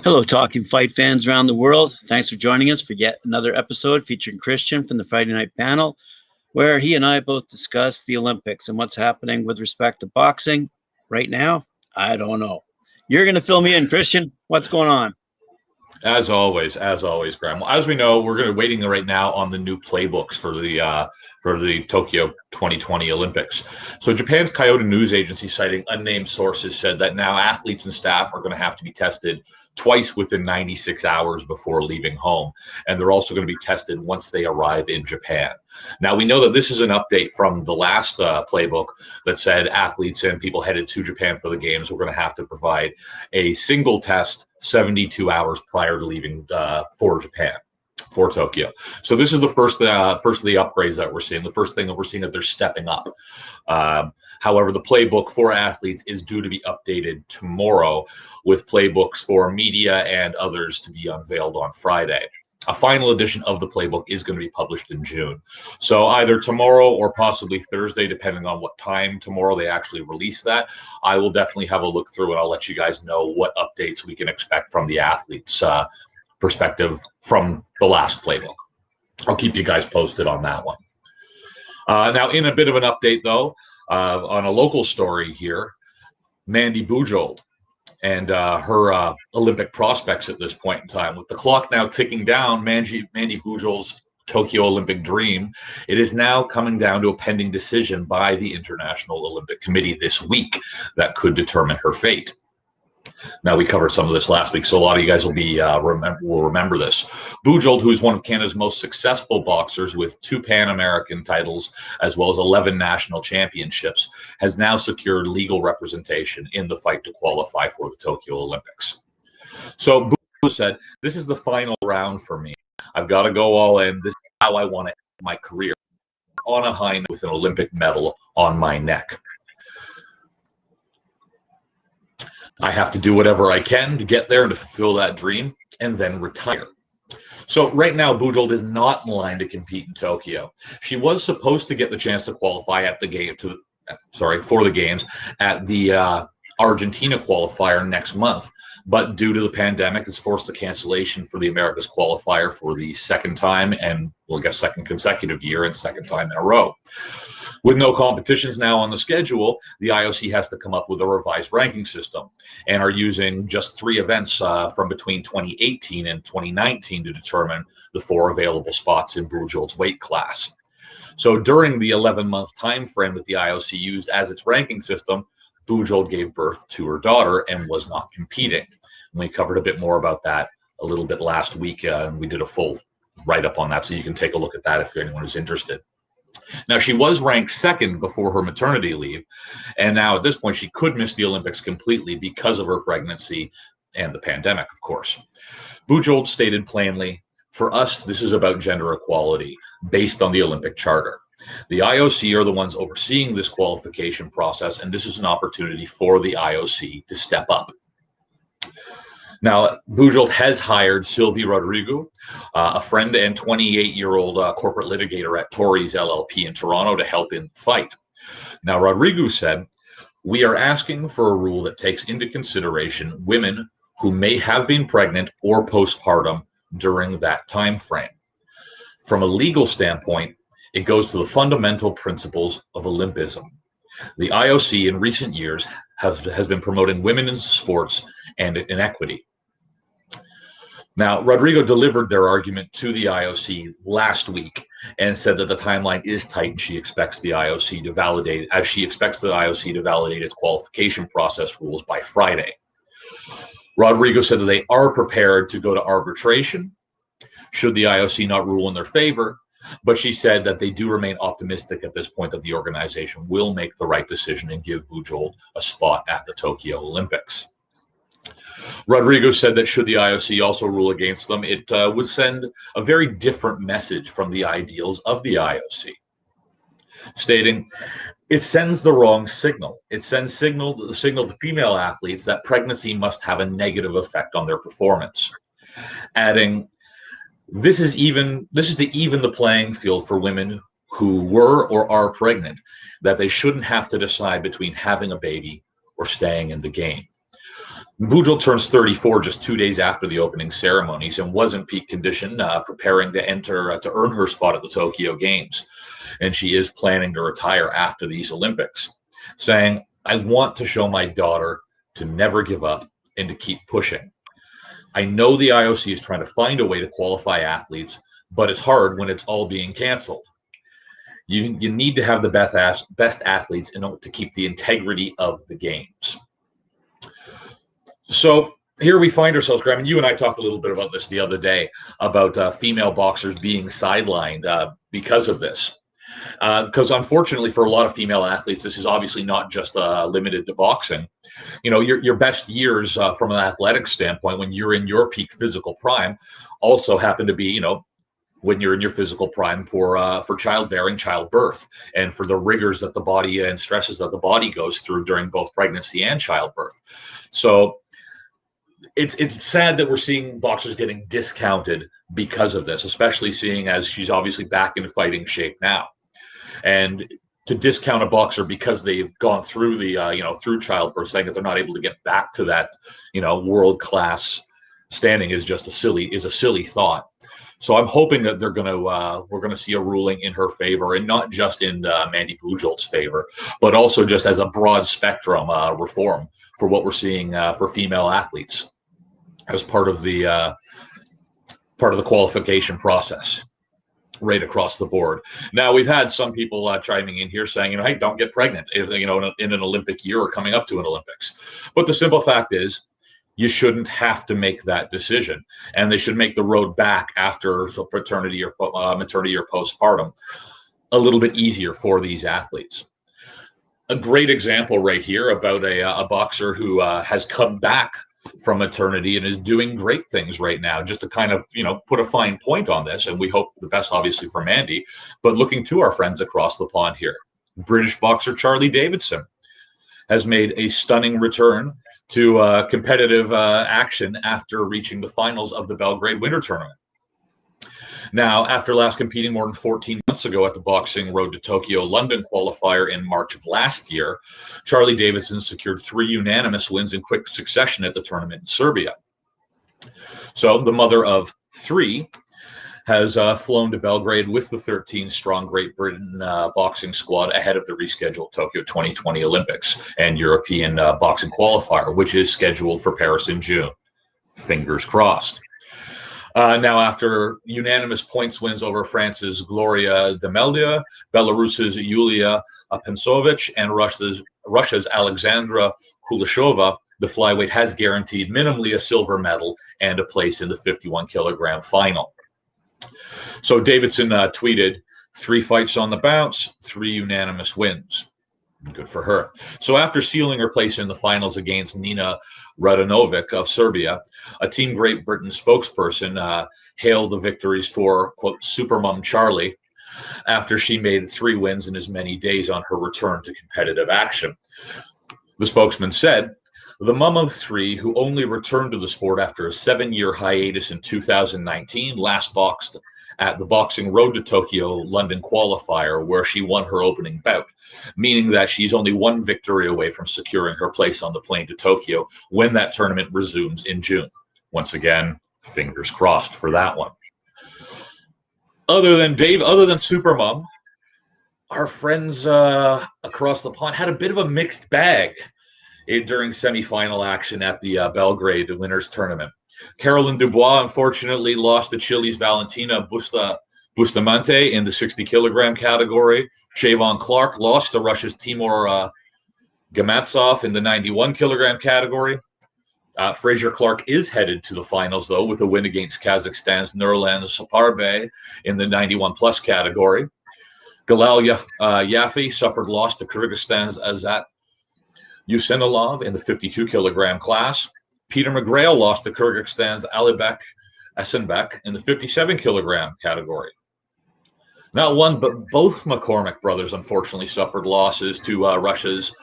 Hello, Talking Fight fans around the world. Thanks for joining us for yet another episode featuring Christian from the Friday Night Panel, where he and I both discuss the Olympics and what's happening with respect to boxing right now. I don't know. You're going to fill me in, Christian. What's going on? As always, Graham. As we know, we're going to be waiting right now on the new playbooks for the Tokyo 2020 Olympics. So Japan's Kyoto News Agency, citing unnamed sources, said that now athletes and staff are going to have to be tested twice within 96 hours before leaving home. And they're also going to be tested once they arrive in Japan. Now, we know that this is an update from the last playbook that said athletes and people headed to Japan for the games were going to have to provide a single test 72 hours prior to leaving for Japan, for Tokyo. So this is the first of the upgrades that we're seeing, the first thing that we're seeing that they're stepping up. However, the playbook for athletes is due to be updated tomorrow, with playbooks for media and others to be unveiled on Friday. A final edition of the playbook is going to be published in June. So either tomorrow or possibly Thursday, depending on what time tomorrow they actually release that, I will definitely have a look through and I'll let you guys know what updates we can expect from the athletes' perspective from the last playbook. I'll keep you guys posted on that one. Now, in a bit of an update, though, on a local story here, Mandy Bujold and her Olympic prospects at this point in time. With the clock now ticking down, Mandy Bujold's Tokyo Olympic dream, it is now coming down to a pending decision by the International Olympic Committee this week that could determine her fate. Now, we covered some of this last week, so a lot of you guys will remember this. Bujold, who is one of Canada's most successful boxers with 2 Pan-American titles as well as 11 national championships, has now secured legal representation in the fight to qualify for the Tokyo Olympics. So Bujold said, "This is the final round for me. I've got to go all in. This is how I want to end my career, on a high note with an Olympic medal on my neck. I have to do whatever I can to get there and to fulfill that dream and then retire." So right now, Bujold is not in line to compete in Tokyo. She was supposed to get the chance to qualify at the for the games at the Argentina qualifier next month, but due to the pandemic, it's forced the cancellation for the Americas qualifier for the second time and, well, I guess, second consecutive year and second time in a row. With no competitions now on the schedule, the IOC has to come up with a revised ranking system and are using just 3 events from between 2018 and 2019 to determine the 4 available spots in Bujold's weight class. So during the 11-month time frame that the IOC used as its ranking system, Bujold gave birth to her daughter and was not competing. And we covered a bit more about that a little bit last week, and we did a full write-up on that, so you can take a look at that if anyone is interested. Now, she was ranked 2nd before her maternity leave, and now at this point she could miss the Olympics completely because of her pregnancy and the pandemic, of course. Bujold stated plainly, "For us, this is about gender equality based on the Olympic Charter. The IOC are the ones overseeing this qualification process, and this is an opportunity for the IOC to step up." Now, Bujold has hired Sylvie Rodrigo, a friend and 28-year-old corporate litigator at Tories LLP in Toronto, to help in the fight. Now, Rodrigo said, "We are asking for a rule that takes into consideration women who may have been pregnant or postpartum during that time frame. From a legal standpoint, it goes to the fundamental principles of Olympism. The IOC in recent years has been promoting women in sports and inequity." Now, Rodrigo delivered their argument to the IOC last week and said that the timeline is tight and she expects the IOC to validate, its qualification process rules by Friday. Rodrigo said that they are prepared to go to arbitration should the IOC not rule in their favor, but she said that they do remain optimistic at this point that the organization will make the right decision and give Bujold a spot at the Tokyo Olympics. Rodrigo said that should the IOC also rule against them, it would send a very different message from the ideals of the IOC, stating, "It sends the wrong signal. It sends the signal to female athletes that pregnancy must have a negative effect on their performance." Adding, this is to even the playing field for women who were or are pregnant. that they shouldn't have to decide between having a baby or staying in the game. Bujal turns 34 just 2 days after the opening ceremonies and was in peak condition, preparing to enter to earn her spot at the Tokyo Games. And she is planning to retire after these Olympics, saying, "I want to show my daughter to never give up and to keep pushing. I know the IOC is trying to find a way to qualify athletes, but it's hard when it's all being canceled. You need to have the best athletes in order to keep the integrity of the games." So here we find ourselves, Graham, and you and I talked a little bit about this the other day, about female boxers being sidelined because of this. Because unfortunately for a lot of female athletes, this is obviously not just limited to boxing. You know, your best years from an athletic standpoint, when you're in your peak physical prime, also happen to be, you know, when you're in your physical prime for childbearing, childbirth, and for the rigors that the body and stresses that the body goes through during both pregnancy and childbirth. So it's sad that we're seeing boxers getting discounted because of this, especially seeing as she's obviously back in fighting shape now. And to discount a boxer because they've gone through the through childbirth, saying that they're not able to get back to that world class standing is just a silly thought. So I'm hoping that we're gonna see a ruling in her favor, and not just in Mandy Bujal's favor, but also just as a broad spectrum reform for what we're seeing for female athletes as part of the qualification process, right across the board. Now, we've had some people chiming in here saying, hey, don't get pregnant in an Olympic year or coming up to an Olympics. But the simple fact is, you shouldn't have to make that decision, and they should make the road back after paternity or maternity or postpartum a little bit easier for these athletes. A great example right here about a boxer who has come back from maternity and is doing great things right now, just to kind of put a fine point on this, and we hope the best obviously for Mandy, but looking to our friends across the pond here, British boxer Charlie Davidson has made a stunning return to competitive action after reaching the finals of the Belgrade Winter Tournament. Now, after last competing more than 14 months ago at the Boxing Road to Tokyo London qualifier in March of last year, Charlie Davidson secured 3 unanimous wins in quick succession at the tournament in Serbia. So the mother of 3 has flown to Belgrade with the 13-strong Great Britain boxing squad ahead of the rescheduled Tokyo 2020 Olympics and European boxing qualifier, which is scheduled for Paris in June. Fingers crossed. Now, after unanimous points wins over France's Gloria Demeldia, Belarus's Yulia Pensovich, and Russia's Alexandra Kuleshova, the flyweight has guaranteed minimally a silver medal and a place in the 51-kilogram final. So Davidson tweeted, 3 fights on the bounce, 3 unanimous wins. Good for her. So after sealing her place in the finals against Nina Radanovic of Serbia, a Team Great Britain spokesperson hailed the victories for, quote, Supermom Charlie, after she made 3 wins in as many days on her return to competitive action. The spokesman said, the mum of 3, who only returned to the sport after a 7-year hiatus in 2019, last boxed at the Boxing Road to Tokyo London qualifier, where she won her opening bout, meaning that she's only 1 victory away from securing her place on the plane to Tokyo when that tournament resumes in June. Once again, fingers crossed for that one. Other than Supermom, our friends across the pond had a bit of a mixed bag during semifinal action at the Belgrade Winners Tournament. Caroline Dubois unfortunately lost to Chile's Valentina Bustamante in the 60-kilogram category. Shavon Clark lost to Russia's Timur Gamatsov in the 91-kilogram category. Fraser Clark is headed to the finals, though, with a win against Kazakhstan's Nurlan Saparbe in the 91-plus category. Galal Yafi suffered loss to Kyrgyzstan's Azat Yusenilov in the 52-kilogram class. Peter McGrail lost to Kyrgyzstan's Alibek Esenbek in the 57-kilogram category. Not one, but both McCormick brothers unfortunately suffered losses to Russia's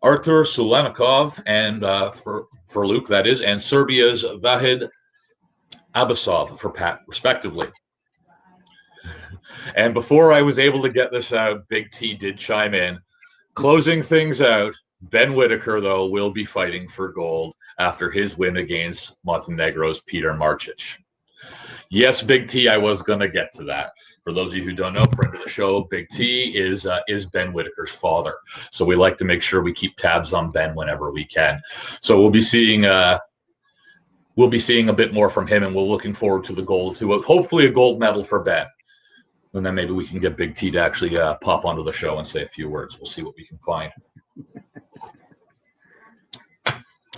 Artur Sulanikov and for Luke, that is, and Serbia's Vahid Abbasov for Pat, respectively. And before I was able to get this out, Big T did chime in. Closing things out, Ben Whitaker, though, will be fighting for gold after his win against Montenegro's Peter Marcic. Yes, Big T, I was going to get to that. For those of you who don't know, friend of the show, Big T is Ben Whitaker's father. So we like to make sure we keep tabs on Ben whenever we can. So we'll be seeing a bit more from him, and we're looking forward to the gold, to hopefully a gold medal for Ben. And then maybe we can get Big T to actually pop onto the show and say a few words. We'll see what we can find.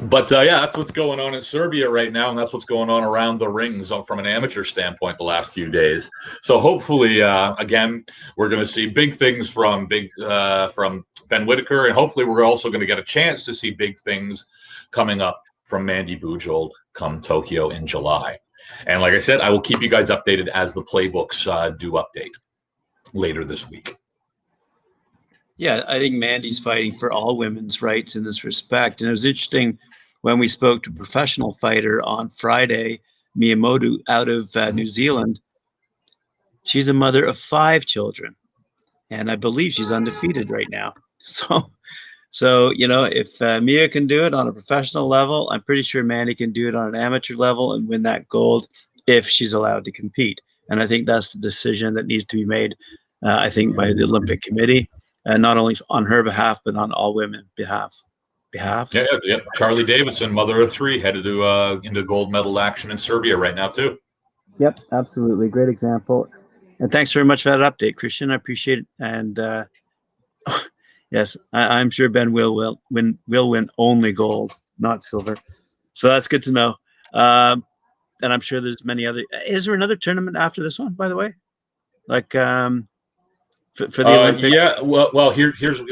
But yeah, that's what's going on in Serbia right now, and that's what's going on around the rings from an amateur standpoint the last few days. So hopefully, again, we're going to see big things from Ben Whitaker, and hopefully we're also going to get a chance to see big things coming up from Mandy Bujold come Tokyo in July. And like I said, I will keep you guys updated as the playbooks do update later this week. Yeah, I think Mandy's fighting for all women's rights in this respect. And it was interesting when we spoke to a professional fighter on Friday, Miyamoto, out of New Zealand. She's a mother of 5 children, and I believe she's undefeated right now. So you know, if Mia can do it on a professional level, I'm pretty sure Mandy can do it on an amateur level and win that gold if she's allowed to compete. And I think that's the decision that needs to be made, I think, by the Olympic Committee. Not only on her behalf, but on all women behalf. Yeah. Charlie Davidson, mother of 3, headed to into gold medal action in Serbia right now too. Yep, absolutely, great example. And thanks very much for that update, Christian. I appreciate it. And yes, I'm sure Ben will win only gold, not silver. So that's good to know. And I'm sure there's many other. Is there another tournament after this one, by the way? Like for the Olympics? Yeah. Here's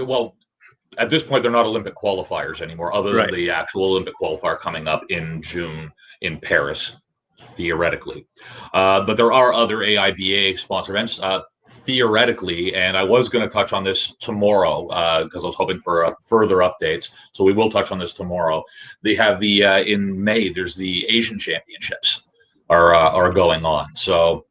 at this point, they're not Olympic qualifiers anymore, other than the actual Olympic qualifier coming up in June in Paris, theoretically. But there are other AIBA sponsor events, theoretically, and I was going to touch on this tomorrow because I was hoping for further updates. So we will touch on this tomorrow. They have in May, there's the Asian Championships are going on. So,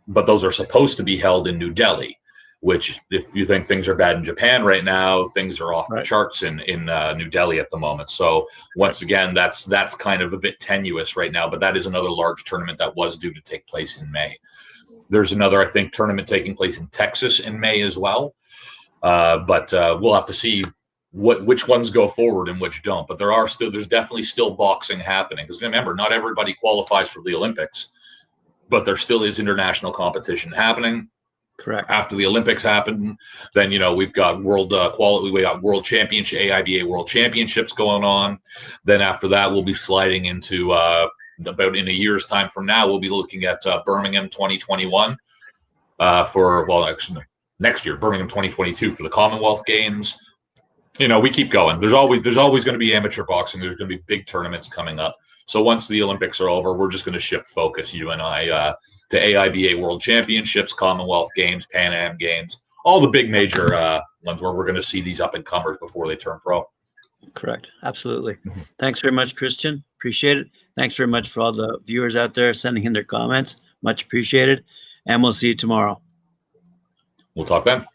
but those are supposed to be held in New Delhi, which, if you think things are bad in Japan right now, things are off the charts in New Delhi at the moment. So once again, that's kind of a bit tenuous right now, but that is another large tournament that was due to take place in May. There's another, I think, tournament taking place in Texas in May as well. But we'll have to see which ones go forward and which don't. But there's definitely still boxing happening. Because remember, not everybody qualifies for the Olympics, but there still is international competition happening. Correct. After the Olympics happen, then we've got world quality. We got world championship, AIBA world championships going on. Then after that, we'll be sliding into about in a year's time from now. We'll be looking at Birmingham 2021 actually next year, Birmingham 2022 for the Commonwealth Games. We keep going. There's always going to be amateur boxing. There's going to be big tournaments coming up. So once the Olympics are over, we're just going to shift focus, you and I, to AIBA World Championships, Commonwealth Games, Pan Am Games, all the big major ones where we're going to see these up-and-comers before they turn pro. Correct. Absolutely. Thanks very much, Christian. Appreciate it. Thanks very much for all the viewers out there sending in their comments. Much appreciated. And we'll see you tomorrow. We'll talk then.